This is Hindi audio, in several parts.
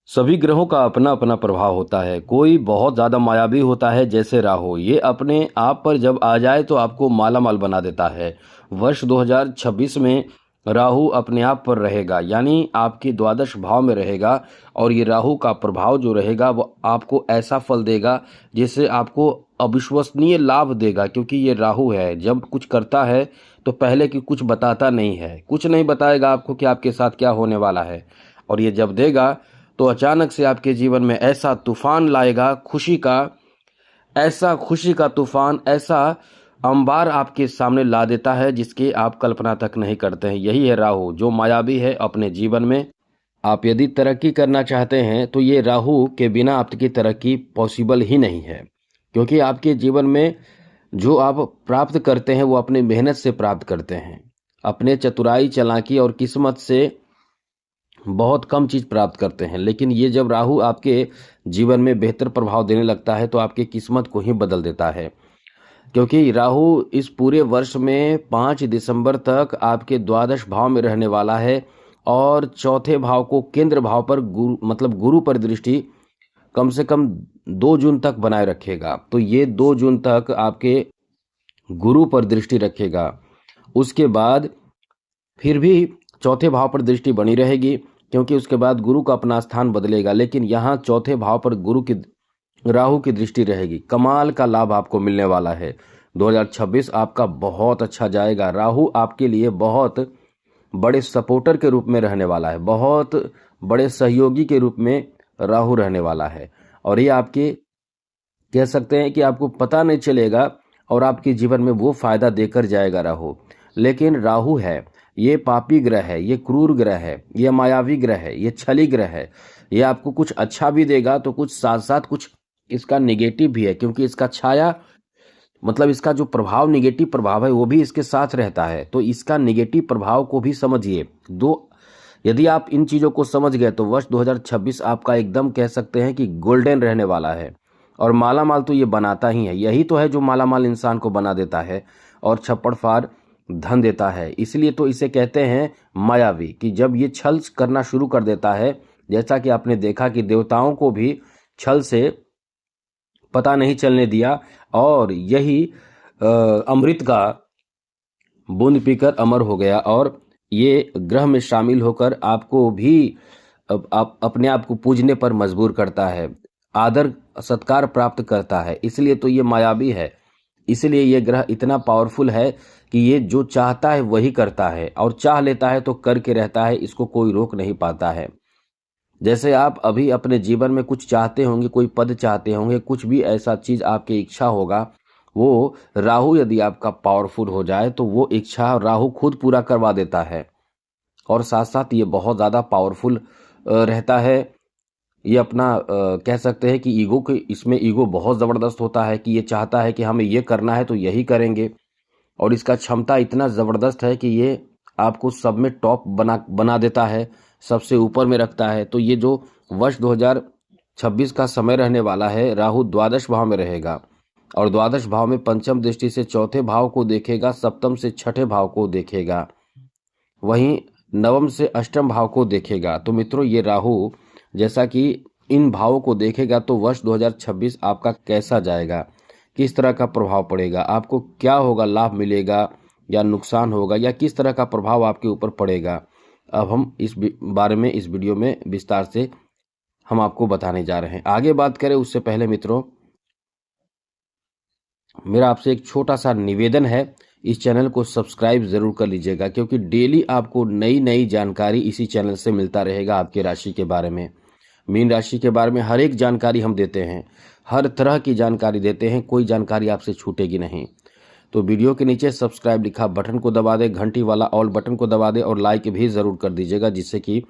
सभी ग्रहों का अपना अपना प्रभाव होता है। कोई बहुत ज़्यादा मायावी होता है जैसे राहु, ये अपने आप पर जब आ जाए तो आपको माला माल बना देता है। वर्ष 2026 में राहु अपने आप पर रहेगा, यानी आपके द्वादश भाव में रहेगा। और ये राहु का प्रभाव जो रहेगा वो आपको ऐसा फल देगा जिससे आपको अविश्वसनीय लाभ देगा, क्योंकि ये राहु है जब कुछ करता है तो पहले की कुछ बताता नहीं है, कुछ नहीं बताएगा आपको कि आपके साथ क्या होने वाला है। और ये जब देगा तो अचानक से आपके जीवन में ऐसा तूफान लाएगा खुशी का, ऐसा खुशी का तूफान, ऐसा अंबार आपके सामने ला देता है जिसकी आप कल्पना तक नहीं करते हैं। यही है राहु जो मायावी है अपने जीवन में। आप यदि तरक्की करना चाहते हैं तो ये राहु के बिना आपकी तरक्की पॉसिबल ही नहीं है, क्योंकि आपके जीवन में जो आप प्राप्त करते हैं वो अपनी मेहनत से प्राप्त करते हैं। अपने चतुराई, चालाकी और किस्मत से बहुत कम चीज प्राप्त करते हैं, लेकिन ये जब राहु आपके जीवन में बेहतर प्रभाव देने लगता है तो आपकी किस्मत को ही बदल देता है। क्योंकि राहु इस पूरे वर्ष में 5 दिसंबर तक आपके द्वादश भाव में रहने वाला है और चौथे भाव को केंद्र भाव पर गुरु पर दृष्टि कम से कम 2 जून तक बनाए रखेगा। तो ये 2 जून तक आपके गुरु पर दृष्टि रखेगा। उसके बाद फिर भी चौथे भाव पर दृष्टि बनी रहेगी, क्योंकि उसके बाद गुरु का अपना स्थान बदलेगा, लेकिन यहाँ चौथे भाव पर राहु की दृष्टि रहेगी। कमाल का लाभ आपको मिलने वाला है। 2026 आपका बहुत अच्छा जाएगा। राहु आपके लिए बहुत बड़े सपोर्टर के रूप में रहने वाला है, बहुत बड़े सहयोगी के रूप में राहु रहने वाला है। और ये आपके कह सकते हैं कि आपको पता नहीं चलेगा और आपके जीवन में वो फायदा देकर जाएगा राहु। लेकिन राहु है, ये पापी ग्रह है, ये क्रूर ग्रह है, ये मायावी ग्रह है, ये छली ग्रह है। ये आपको कुछ अच्छा भी देगा तो कुछ साथ साथ कुछ इसका निगेटिव भी है, क्योंकि इसका छाया इसका जो प्रभाव, निगेटिव प्रभाव है वो भी इसके साथ रहता है। तो इसका निगेटिव प्रभाव को भी समझिए। यदि आप इन चीज़ों को समझ गए तो वर्ष 2026 आपका एकदम कह सकते हैं कि गोल्डन रहने वाला है। और माला माल तो ये बनाता ही है, यही तो है जो माला माल इंसान को बना देता है और छप्पड़ फाड़ धन देता है। इसलिए तो इसे कहते हैं मायावी, कि जब ये छल करना शुरू कर देता है, जैसा कि आपने देखा कि देवताओं को भी छल से पता नहीं चलने दिया और यही अमृत का बूंद पीकर अमर हो गया। और ये ग्रह में शामिल होकर आपको भी अपने आप को पूजने पर मजबूर करता है, आदर सत्कार प्राप्त करता है। इसलिए तो ये मायावी है। इसलिए ये ग्रह इतना पावरफुल है कि ये जो चाहता है वही करता है, और चाह लेता है तो करके रहता है, इसको कोई रोक नहीं पाता है। जैसे आप अभी अपने जीवन में कुछ चाहते होंगे, कोई पद चाहते होंगे, कुछ भी ऐसा चीज आपकी इच्छा होगा, वो राहु यदि आपका पावरफुल हो जाए तो वो इच्छा राहु खुद पूरा करवा देता है। और साथ साथ ये बहुत ज़्यादा पावरफुल रहता है। ये अपना कह सकते हैं कि इसमें ईगो बहुत ज़बरदस्त होता है, कि ये चाहता है कि हमें ये करना है तो यही करेंगे। और इसका क्षमता इतना ज़बरदस्त है कि ये आपको सब में टॉप बना देता है, सबसे ऊपर में रखता है। तो ये जो वर्ष 2026 का समय रहने वाला है, राहु द्वादश भाव में रहेगा और द्वादश भाव में पंचम दृष्टि से चौथे भाव को देखेगा, सप्तम से छठे भाव को देखेगा, वहीं नवम से अष्टम भाव को देखेगा। तो मित्रों, ये राहु जैसा कि इन भावों को देखेगा तो वर्ष 2026 आपका कैसा जाएगा, किस तरह का प्रभाव पड़ेगा, आपको क्या होगा, लाभ मिलेगा या नुकसान होगा, या किस तरह का प्रभाव आपके ऊपर पड़ेगा, अब हम इस बारे में इस वीडियो में विस्तार से हम आपको बताने जा रहे हैं। आगे बात करें उससे पहले मित्रों, मेरा आपसे एक छोटा सा निवेदन है, इस चैनल को सब्सक्राइब जरूर कर लीजिएगा, क्योंकि डेली आपको नई नई जानकारी इसी चैनल से मिलता रहेगा। आपके राशि के बारे में, मीन राशि के बारे में हर एक जानकारी हम देते हैं, हर तरह की जानकारी देते हैं, कोई जानकारी आपसे छूटेगी नहीं। तो वीडियो के नीचे सब्सक्राइब लिखा बटन को दबा दे, घंटी वाला ऑल बटन को दबा दे और लाइक भी ज़रूर कर दीजिएगा, जिससे कि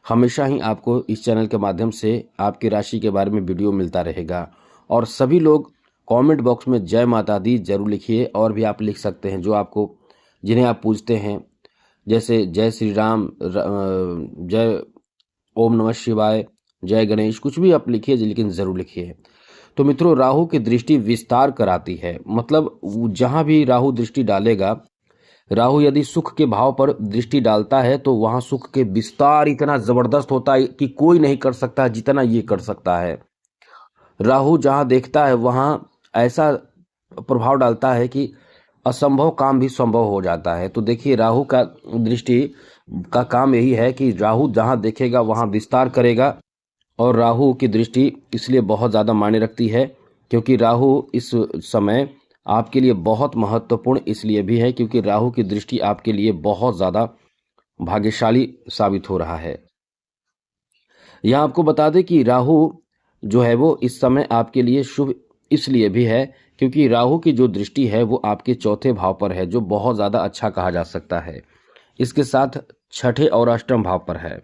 हमेशा ही आपको इस चैनल के माध्यम से आपकी राशि के बारे में वीडियो मिलता रहेगा। और सभी लोग कमेंट बॉक्स में जय माता दी जरूर लिखिए, और भी आप लिख सकते हैं जो आपको, जिन्हें आप पूजते हैं, जैसे जय श्री राम, जय ओम नमः शिवाय, जय गणेश, कुछ भी आप लिखिए, लेकिन ज़रूर लिखिए। तो मित्रों, राहु की दृष्टि विस्तार कराती है, मतलब जहां भी राहु दृष्टि डालेगा, राहु यदि सुख के भाव पर दृष्टि डालता है तो वहां सुख के विस्तार इतना जबरदस्त होता है कि कोई नहीं कर सकता जितना ये कर सकता है। राहु जहां देखता है वहां ऐसा प्रभाव डालता है कि असंभव काम भी संभव हो जाता है। तो देखिए, राहु का दृष्टि का काम यही है कि राहु जहां देखेगा वहां विस्तार करेगा। और राहु की दृष्टि इसलिए बहुत ज़्यादा मायने रखती है क्योंकि राहु इस समय आपके लिए बहुत महत्वपूर्ण इसलिए भी है क्योंकि राहु की दृष्टि आपके लिए बहुत ज़्यादा भाग्यशाली साबित हो रहा है। यहाँ आपको बता दें कि राहु जो है वो इस समय आपके लिए शुभ इसलिए भी है क्योंकि राहु की जो दृष्टि है वो आपके चौथे भाव पर है, जो बहुत ज़्यादा अच्छा कहा जा सकता है। इसके साथ छठे और अष्टम भाव पर है।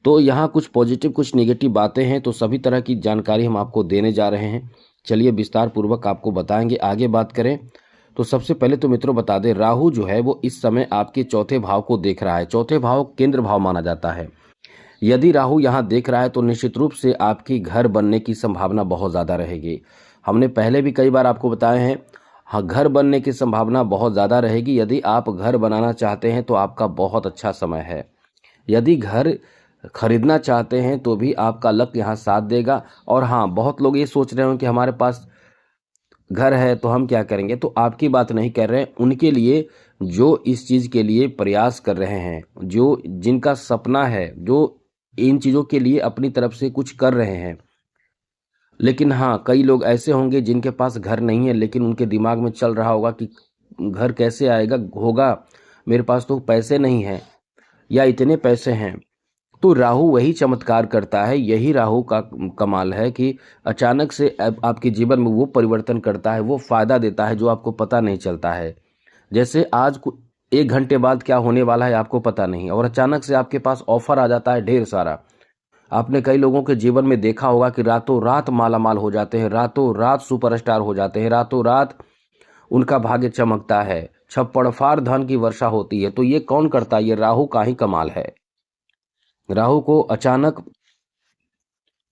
तो यहाँ कुछ पॉजिटिव कुछ नेगेटिव बातें हैं, तो सभी तरह की जानकारी हम आपको देने जा रहे हैं। चलिए विस्तार पूर्वक आपको बताएंगे। आगे बात करें तो सबसे पहले तो मित्रों बता दें, राहु जो है वो इस समय आपके चौथे भाव को देख रहा है। चौथे भाव केंद्र भाव माना जाता है। यदि राहु यहाँ देख रहा है तो निश्चित रूप से आपकी घर बनने की संभावना बहुत ज़्यादा रहेगी। हमने पहले भी कई बार आपको बताए हैं, हाँ, घर बनने की संभावना बहुत ज़्यादा रहेगी। यदि आप घर बनाना चाहते हैं तो आपका बहुत अच्छा समय है। यदि घर खरीदना चाहते हैं तो भी आपका लक यहाँ साथ देगा। और हाँ, बहुत लोग ये सोच रहे हो कि हमारे पास घर है तो हम क्या करेंगे, तो आपकी बात नहीं कर रहे हैं। उनके लिए जो इस चीज़ के लिए प्रयास कर रहे हैं, जो जिनका सपना है, जो इन चीज़ों के लिए अपनी तरफ से कुछ कर रहे हैं। लेकिन हाँ, कई लोग ऐसे होंगे जिनके पास घर नहीं है लेकिन उनके दिमाग में चल रहा होगा कि घर कैसे आएगा, होगा, मेरे पास तो पैसे नहीं हैं या इतने पैसे हैं। तो राहु वही चमत्कार करता है। यही राहु का कमाल है कि अचानक से आपके जीवन में वो परिवर्तन करता है, वो फायदा देता है जो आपको पता नहीं चलता है। जैसे आज 1 घंटे बाद क्या होने वाला है आपको पता नहीं, और अचानक से आपके पास ऑफर आ जाता है ढेर सारा। आपने कई लोगों के जीवन में देखा होगा कि रातों रात मालामाल हो जाते हैं, रातों रात सुपरस्टार हो जाते हैं, रातों रात उनका भाग्य चमकता है, छप्पड़ फाड़ धन की वर्षा होती है। तो ये कौन करता है? ये राहु का ही कमाल है। राहु को अचानक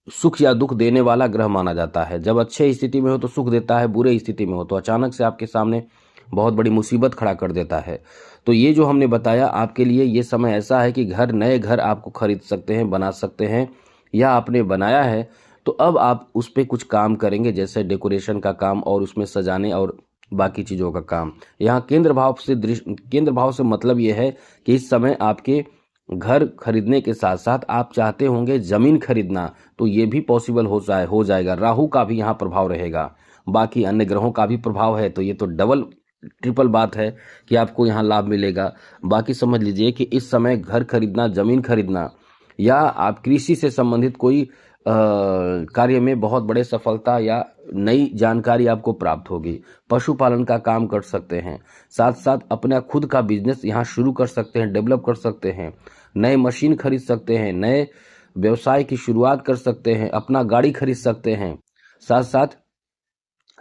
सुख या दुख देने वाला ग्रह माना जाता है। जब अच्छे स्थिति में हो तो सुख देता है, बुरे स्थिति में हो तो अचानक से आपके सामने बहुत बड़ी मुसीबत खड़ा कर देता है। तो ये जो हमने बताया आपके लिए, ये समय ऐसा है कि नए घर आपको खरीद सकते हैं, बना सकते हैं, या आपने बनाया है तो अब आप उस पर कुछ काम करेंगे, जैसे डेकोरेशन का काम और उसमें सजाने और बाकी चीज़ों का काम। यहाँ केंद्र भाव से मतलब ये है कि इस समय आपके घर खरीदने के साथ साथ आप चाहते होंगे ज़मीन खरीदना, तो ये भी पॉसिबल हो जाएगा। राहु का भी यहाँ प्रभाव रहेगा, बाकी अन्य ग्रहों का भी प्रभाव है। तो ये तो डबल ट्रिपल बात है कि आपको यहाँ लाभ मिलेगा। बाकी समझ लीजिए कि इस समय घर खरीदना, ज़मीन खरीदना, या आप कृषि से संबंधित कोई कार्य में बहुत बड़े सफलता या नई जानकारी आपको प्राप्त होगी। पशुपालन का काम कर सकते हैं, साथ साथ अपना खुद का बिजनेस यहाँ शुरू कर सकते हैं, डेवलप कर सकते हैं, नए मशीन खरीद सकते हैं, नए व्यवसाय की शुरुआत कर सकते हैं, अपना गाड़ी खरीद सकते हैं। साथ साथ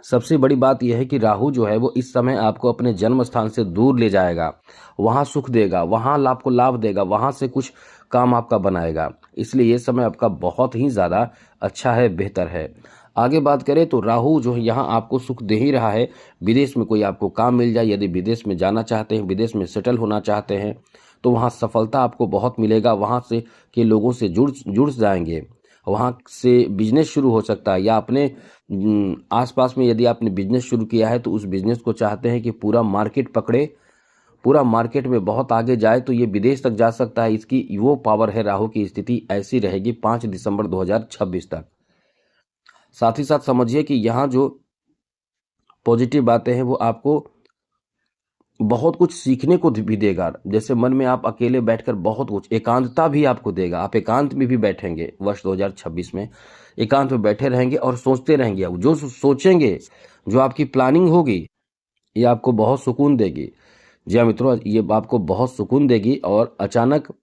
सबसे बड़ी बात यह है कि राहु जो है वो इस समय आपको अपने जन्म स्थान से दूर ले जाएगा, वहाँ सुख देगा, वहाँ आपको लाभ देगा, वहाँ से कुछ काम आपका बनाएगा। इसलिए ये समय आपका बहुत ही ज़्यादा अच्छा है, बेहतर है। आगे बात करें तो राहु जो है यहाँ आपको सुख दे ही रहा है। विदेश में कोई आपको काम मिल जाए, यदि विदेश में जाना चाहते हैं, विदेश में सेटल होना चाहते हैं, तो वहाँ सफलता आपको बहुत मिलेगा। वहाँ से के लोगों से जुड़ जाएंगे, वहाँ से बिजनेस शुरू हो सकता है, या अपने आसपास में यदि आपने बिजनेस शुरू किया है तो उस बिजनेस को चाहते हैं कि पूरा मार्केट पकड़े, पूरा मार्केट में बहुत आगे जाए, तो ये विदेश तक जा सकता है। इसकी वो पावर है। राहु की स्थिति ऐसी रहेगी 5 दिसंबर 2026 तक। साथ ही साथ समझिए कि यहाँ जो पॉजिटिव बातें हैं वो आपको बहुत कुछ सीखने को भी देगा। जैसे मन में आप अकेले बैठकर बहुत कुछ, एकांतता भी आपको देगा। आप एकांत में भी बैठेंगे वर्ष 2026 में, एकांत में बैठे रहेंगे और सोचते रहेंगे। जो सोचेंगे, जो आपकी प्लानिंग होगी, ये आपको बहुत सुकून देगी। जी हाँ मित्रों, ये आपको बहुत सुकून देगी और अचानक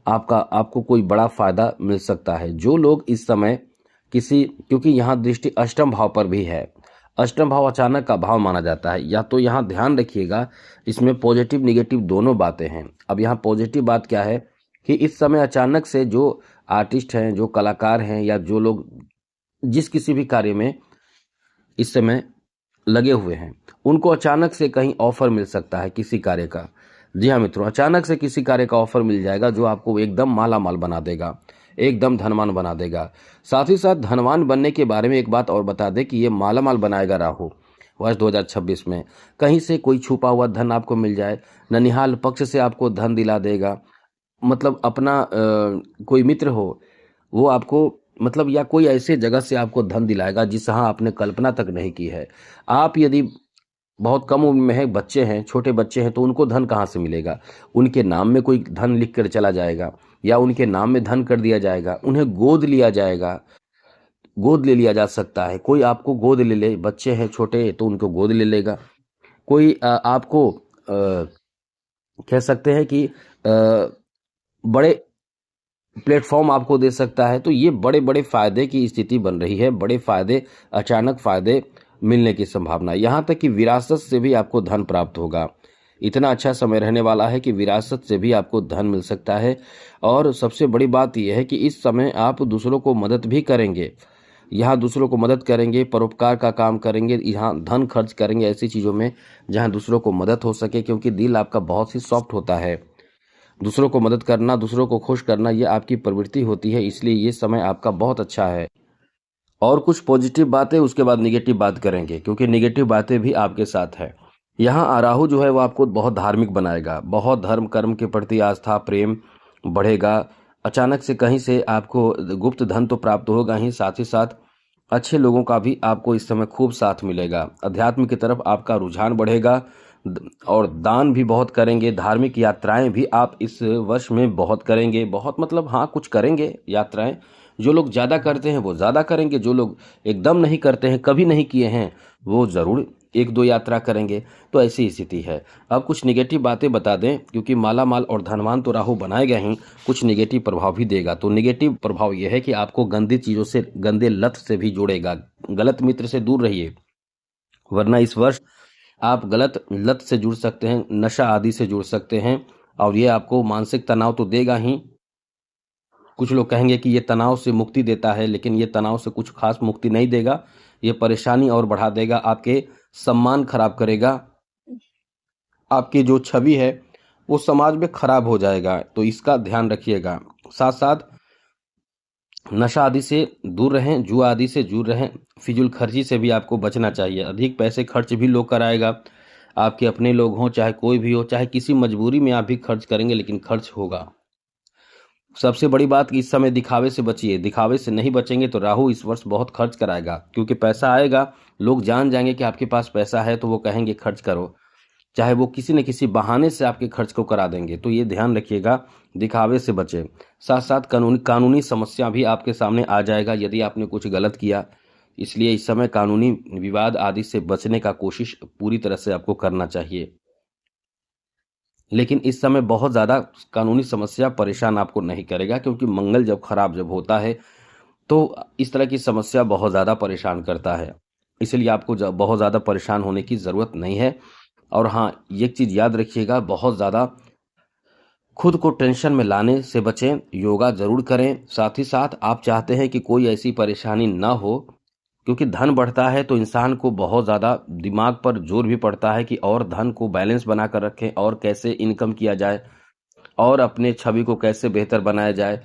आपको कोई बड़ा फायदा मिल सकता है। जो लोग इस समय क्योंकि यहाँ दृष्टि अष्टम भाव पर भी है, अष्टम भाव अचानक का भाव माना जाता है। या तो यहाँ ध्यान रखिएगा, इसमें पॉजिटिव निगेटिव दोनों बातें हैं। अब यहाँ पॉजिटिव बात क्या है कि इस समय अचानक से जो आर्टिस्ट हैं, जो कलाकार हैं, या जो लोग जिस किसी भी कार्य में इस समय लगे हुए हैं, उनको अचानक से कहीं ऑफर मिल सकता है किसी कार्य का। जी हाँ मित्रों, अचानक से किसी कार्य का ऑफर मिल जाएगा जो आपको एकदम माला माल बना देगा, एकदम धनवान बना देगा। साथ ही साथ धनवान बनने के बारे में एक बात और बता दें कि ये माला माल बनाएगा राहु वर्ष 2026 में। कहीं से कोई छुपा हुआ धन आपको मिल जाए, ननिहाल पक्ष से आपको धन दिला देगा। मतलब अपना कोई मित्र हो, वो आपको मतलब या कोई ऐसे जगह से आपको धन दिलाएगा जिसहाँ आपने कल्पना तक नहीं की है। आप यदि बहुत कम उम्र में है, बच्चे हैं, छोटे बच्चे हैं, तो उनको धन कहाँ से मिलेगा? उनके नाम में कोई धन लिख कर चला जाएगा या उनके नाम में धन कर दिया जाएगा, उन्हें गोद लिया जाएगा, गोद ले लिया जा सकता है। कोई आपको गोद ले ले, बच्चे हैं छोटे तो उनको गोद ले लेगा। कोई आपको कह सकते हैं कि बड़े प्लेटफॉर्म आपको दे सकता है। तो ये बड़े बड़े फायदे की स्थिति बन रही है, बड़े फायदे, अचानक फायदे मिलने की संभावना। यहाँ तक कि विरासत से भी आपको धन प्राप्त होगा। इतना अच्छा समय रहने वाला है कि विरासत से भी आपको धन मिल सकता है। और सबसे बड़ी बात यह है कि इस समय आप दूसरों को मदद भी करेंगे। यहाँ दूसरों को मदद करेंगे, परोपकार का काम करेंगे, यहाँ धन खर्च करेंगे ऐसी चीज़ों में जहाँ दूसरों को मदद हो सके, क्योंकि दिल आपका बहुत ही सॉफ्ट होता है। दूसरों को मदद करना, दूसरों को खुश करना, ये आपकी प्रवृत्ति होती है। इसलिए ये समय आपका बहुत अच्छा है। और कुछ पॉजिटिव बातें, उसके बाद निगेटिव बात करेंगे, क्योंकि निगेटिव बातें भी आपके साथ है। यहाँ राहु जो है वो आपको बहुत धार्मिक बनाएगा, बहुत धर्म कर्म के प्रति आस्था प्रेम बढ़ेगा। अचानक से कहीं से आपको गुप्त धन तो प्राप्त होगा ही, साथ ही साथ अच्छे लोगों का भी आपको इस समय खूब साथ मिलेगा। अध्यात्म की तरफ आपका रुझान बढ़ेगा और दान भी बहुत करेंगे। धार्मिक यात्राएं भी आप इस वर्ष में बहुत करेंगे। बहुत मतलब हाँ, कुछ करेंगे यात्राएं। जो लोग ज़्यादा करते हैं वो ज़्यादा करेंगे, जो लोग एकदम नहीं करते हैं, कभी नहीं किए हैं, वो ज़रूर एक दो यात्रा करेंगे। तो ऐसी स्थिति है। अब कुछ निगेटिव बातें बता दें, क्योंकि माला माल और धनवान तो राहु बनाएगा ही, कुछ निगेटिव प्रभाव भी देगा। तो निगेटिव प्रभाव यह है कि आपको गंदी चीज़ों से, गंदे लत से भी जोड़ेगा। गलत मित्र से दूर रहिए, वरना इस वर्ष आप गलत लत से जुड़ सकते हैं, नशा आदि से जुड़ सकते हैं। और ये आपको मानसिक तनाव तो देगा ही। कुछ लोग कहेंगे कि ये तनाव से मुक्ति देता है, लेकिन ये तनाव से कुछ खास मुक्ति नहीं देगा। ये परेशानी और बढ़ा देगा, आपके सम्मान खराब करेगा, आपकी जो छवि है वो समाज में खराब हो जाएगा। तो इसका ध्यान रखिएगा। साथ साथ नशा आदि से दूर रहें, जुआ आदि से दूर रहें। फिजूल खर्ची से भी आपको बचना चाहिए। अधिक पैसे खर्च भी लोग कराएगा, आपके अपने लोग हों चाहे कोई भी हो, चाहे किसी मजबूरी में आप भी खर्च करेंगे, लेकिन खर्च होगा। सबसे बड़ी बात कि इस समय दिखावे से बचिए। दिखावे से नहीं बचेंगे तो राहु इस वर्ष बहुत खर्च कराएगा, क्योंकि पैसा आएगा, लोग जान जाएंगे कि आपके पास पैसा है, तो वो कहेंगे खर्च करो, चाहे वो किसी न किसी बहाने से आपके खर्च को करा देंगे। तो ये ध्यान रखिएगा, दिखावे से बचें। साथ साथ कानूनी समस्या भी आपके सामने आ जाएगा यदि आपने कुछ गलत किया। इसलिए इस समय कानूनी विवाद आदि से बचने का कोशिश पूरी तरह से आपको करना चाहिए। लेकिन इस समय बहुत ज़्यादा कानूनी समस्या परेशान आपको नहीं करेगा, क्योंकि मंगल जब खराब जब होता है तो इस तरह की समस्या बहुत ज़्यादा परेशान करता है। इसलिए आपको बहुत ज़्यादा परेशान होने की ज़रूरत नहीं है। और हाँ, ये चीज़ याद रखिएगा, बहुत ज़्यादा खुद को टेंशन में लाने से बचें, योगा ज़रूर करें। साथ ही साथ आप चाहते हैं कि कोई ऐसी परेशानी ना हो, क्योंकि धन बढ़ता है तो इंसान को बहुत ज़्यादा दिमाग पर जोर भी पड़ता है कि और धन को बैलेंस बना कर रखें, और कैसे इनकम किया जाए, और अपने छवि को कैसे बेहतर बनाया जाए।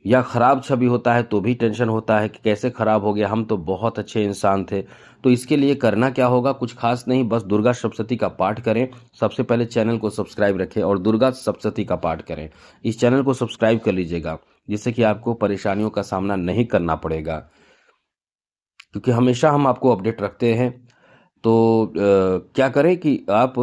या खराब छवि होता है तो भी टेंशन होता है कि कैसे खराब हो गया, हम तो बहुत अच्छे इंसान थे। तो इसके लिए करना क्या होगा, कुछ खास नहीं, बस दुर्गा सप्तशती का पाठ करें। सबसे पहले चैनल को सब्सक्राइब रखें और दुर्गा सप्तशती का पाठ करें। इस चैनल को सब्सक्राइब कर लीजिएगा, जिससे कि आपको परेशानियों का सामना नहीं करना पड़ेगा, क्योंकि हमेशा हम आपको अपडेट रखते हैं। तो क्या करें कि आप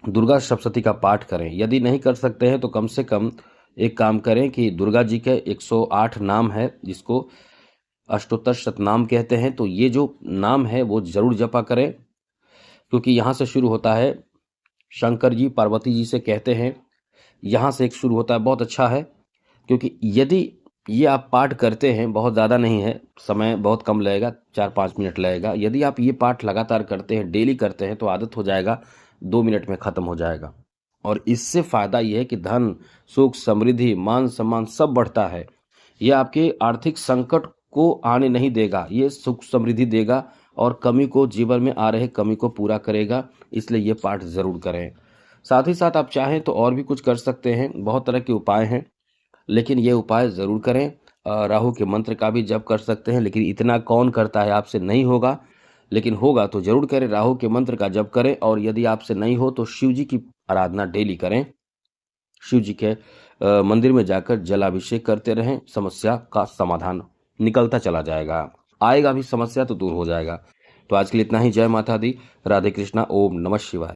दुर्गा सप्तशती का पाठ करें। यदि नहीं कर सकते हैं तो कम से कम एक काम करें कि दुर्गा जी के 108 नाम है, जिसको अष्टोत्तर शतनाम कहते हैं। तो ये जो नाम है वो जरूर जपा करें, क्योंकि यहाँ से शुरू होता है। शंकर जी पार्वती जी से कहते हैं, यहाँ से एक शुरू होता है। बहुत अच्छा है, क्योंकि यदि ये आप पाठ करते हैं, बहुत ज़्यादा नहीं है, समय बहुत कम लगेगा, 4-5 मिनट लगेगा। यदि आप ये पाठ लगातार करते हैं, डेली करते हैं, तो आदत हो जाएगा, 2 मिनट में ख़त्म हो जाएगा। और इससे फ़ायदा ये है कि धन सुख समृद्धि मान सम्मान सब बढ़ता है। ये आपके आर्थिक संकट को आने नहीं देगा, ये सुख समृद्धि देगा और कमी को, जीवन में आ रहे कमी को पूरा करेगा। इसलिए ये पाठ ज़रूर करें। साथ ही साथ आप चाहें तो और भी कुछ कर सकते हैं, बहुत तरह के उपाय हैं, लेकिन ये उपाय ज़रूर करें। राहु के मंत्र का भी जप कर सकते हैं, लेकिन इतना कौन करता है, आपसे नहीं होगा, लेकिन होगा तो ज़रूर करें। राहु के मंत्र का जप करें, और यदि आपसे नहीं हो तो शिव जी की आराधना डेली करें। शिव जी के मंदिर में जाकर जलाभिषेक करते रहें, समस्या का समाधान निकलता चला जाएगा। आएगा भी समस्या तो दूर हो जाएगा। तो आज के लिए इतना ही। जय माता दी। राधे कृष्णा। ओम नमः शिवाय।